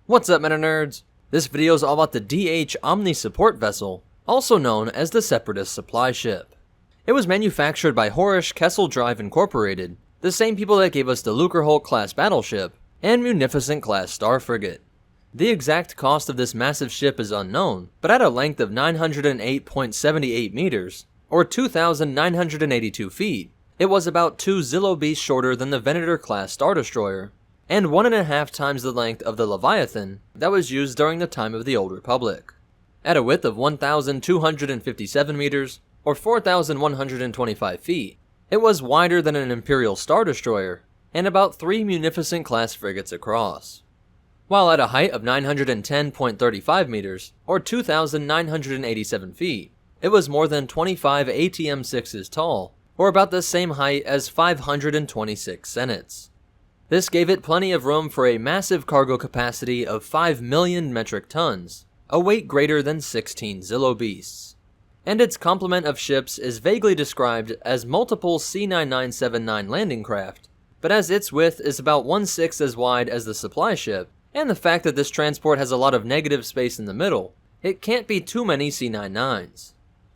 What's up, Meta Nerds? This video is all about the DH-Omni Support Vessel, also known as the Separatist Supply Ship. It was manufactured by Horish Kessel Drive Incorporated, the same people that gave us the lucrehulk-class battleship and Munificent-class star frigate. The exact cost of this massive ship is unknown, but at a length of 908.78 meters, or 2,982 feet, it was about 2 Zillow beasts shorter than the Venator-class Star Destroyer, and 1.5 times the length of the Leviathan that was used during the time of the Old Republic. At a width of 1,257 meters, or 4,125 feet, it was wider than an Imperial Star Destroyer, and about 3 Munificent-class frigates across. While at a height of 910.35 meters, or 2,987 feet, it was more than 25 ATM-6s tall, or about the same height as 526 Senates. This gave it plenty of room for a massive cargo capacity of 5 million metric tons, a weight greater than 16 Zillow beasts. And its complement of ships is vaguely described as multiple C-9979 landing craft, but as its width is about 1/6 as wide as the supply ship, and the fact that this transport has a lot of negative space in the middle, it can't be too many C-99s.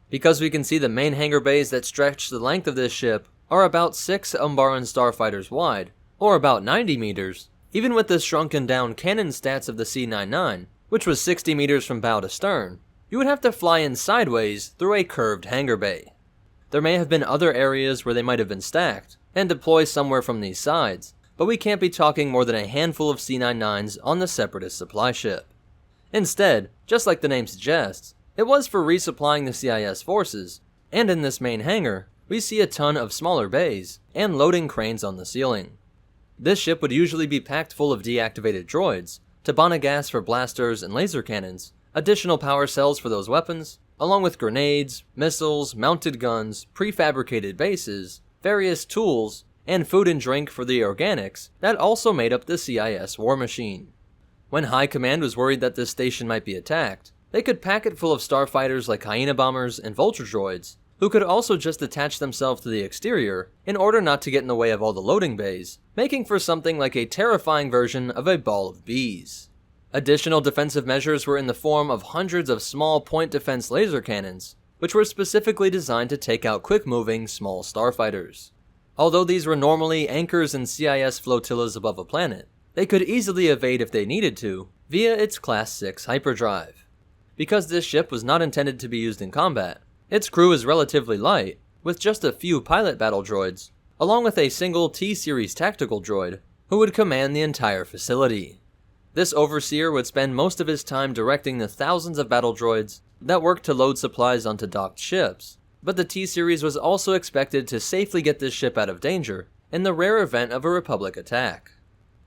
Because we can see the main hangar bays that stretch the length of this ship are about 6 Umbaran starfighters wide, or about 90 meters, even with the shrunken down cannon stats of the C-99, which was 60 meters from bow to stern, you would have to fly in sideways through a curved hangar bay. There may have been other areas where they might have been stacked, and deploy somewhere from these sides, but we can't be talking more than a handful of C-99s on the Separatist supply ship. Instead, just like the name suggests, it was for resupplying the CIS forces, and in this main hangar, we see a ton of smaller bays, and loading cranes on the ceiling. This ship would usually be packed full of deactivated droids, Tabana gas for blasters and laser cannons, additional power cells for those weapons, along with grenades, missiles, mounted guns, prefabricated bases, various tools, and food and drink for the organics that also made up the CIS war machine. When High Command was worried that this station might be attacked, they could pack it full of starfighters like Hyena bombers and Vulture droids, who could also just attach themselves to the exterior in order not to get in the way of all the loading bays, making for something like a terrifying version of a ball of bees. Additional defensive measures were in the form of hundreds of small point defense laser cannons, which were specifically designed to take out quick-moving small starfighters. Although these were normally anchors in CIS flotillas above a planet, they could easily evade if they needed to, via its Class 6 hyperdrive. Because this ship was not intended to be used in combat, its crew is relatively light, with just a few pilot battle droids, along with a single T-Series tactical droid, who would command the entire facility. This overseer would spend most of his time directing the thousands of battle droids that worked to load supplies onto docked ships, but the T-Series was also expected to safely get this ship out of danger in the rare event of a Republic attack.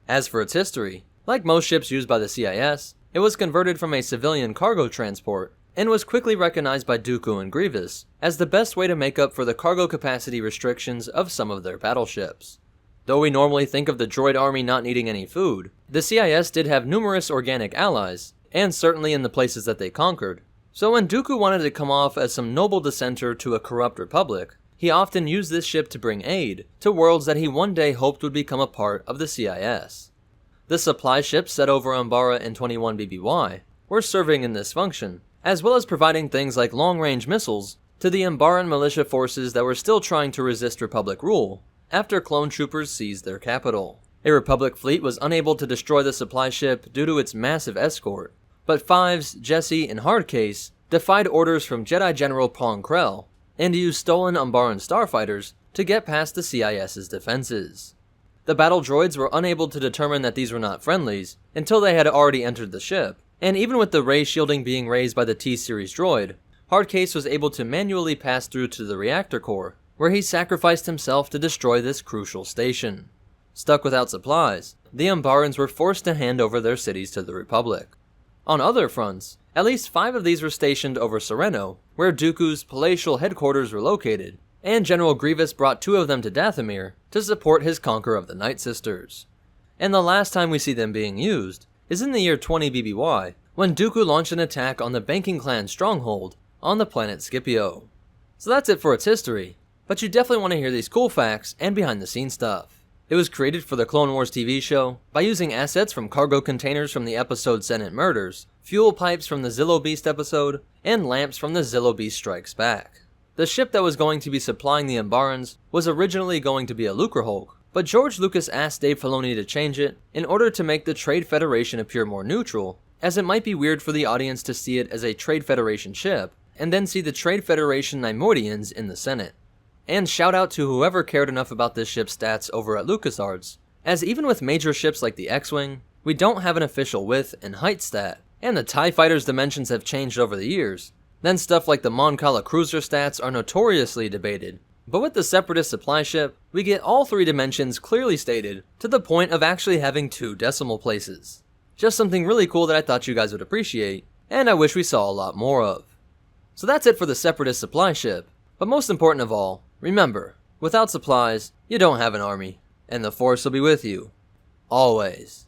As for its history, like most ships used by the CIS, it was converted from a civilian cargo transport and was quickly recognized by Dooku and Grievous as the best way to make up for the cargo capacity restrictions of some of their battleships. Though we normally think of the droid army not needing any food, the CIS did have numerous organic allies, and certainly in the places that they conquered. So when Dooku wanted to come off as some noble dissenter to a corrupt republic, he often used this ship to bring aid to worlds that he one day hoped would become a part of the CIS. The supply ships set over Umbara in 21 BBY were serving in this function, as well as providing things like long-range missiles to the Umbaran militia forces that were still trying to resist Republic rule after clone troopers seized their capital. A Republic fleet was unable to destroy the supply ship due to its massive escort, but Fives, Jesse, and Hardcase defied orders from Jedi General Pong Krell and used stolen Umbaran starfighters to get past the CIS's defenses. The battle droids were unable to determine that these were not friendlies until they had already entered the ship, and even with the ray shielding being raised by the T-Series droid, Hardcase was able to manually pass through to the reactor core, where he sacrificed himself to destroy this crucial station. Stuck without supplies, the Umbarans were forced to hand over their cities to the Republic. On other fronts, at least 5 of these were stationed over Serreno, where Dooku's palatial headquarters were located, and General Grievous brought 2 of them to Dathomir to support his conquer of the Night Sisters. And the last time we see them being used is in the year 20 BBY, when Dooku launched an attack on the Banking Clan stronghold on the planet Scipio. So that's it for its history, but you definitely want to hear these cool facts and behind the scenes stuff. It was created for the Clone Wars TV show by using assets from cargo containers from the episode Senate Murders, fuel pipes from the Zillo Beast episode, and lamps from the Zillo Beast Strikes Back. The ship that was going to be supplying the Umbarans was originally going to be a lucrehulk, but George Lucas asked Dave Filoni to change it in order to make the Trade Federation appear more neutral, as it might be weird for the audience to see it as a Trade Federation ship, and then see the Trade Federation Neimoidians in the Senate. And shout out to whoever cared enough about this ship's stats over at LucasArts, as even with major ships like the X-Wing, we don't have an official width and height stat, and the TIE Fighter's dimensions have changed over the years. Then stuff like the Mon Cala cruiser stats are notoriously debated. But with the Separatist Supply Ship, we get all 3 dimensions clearly stated, to the point of actually having 2 decimal places. Just something really cool that I thought you guys would appreciate, and I wish we saw a lot more of. So that's it for the Separatist Supply Ship, but most important of all, remember, without supplies, you don't have an army, and the Force will be with you, always.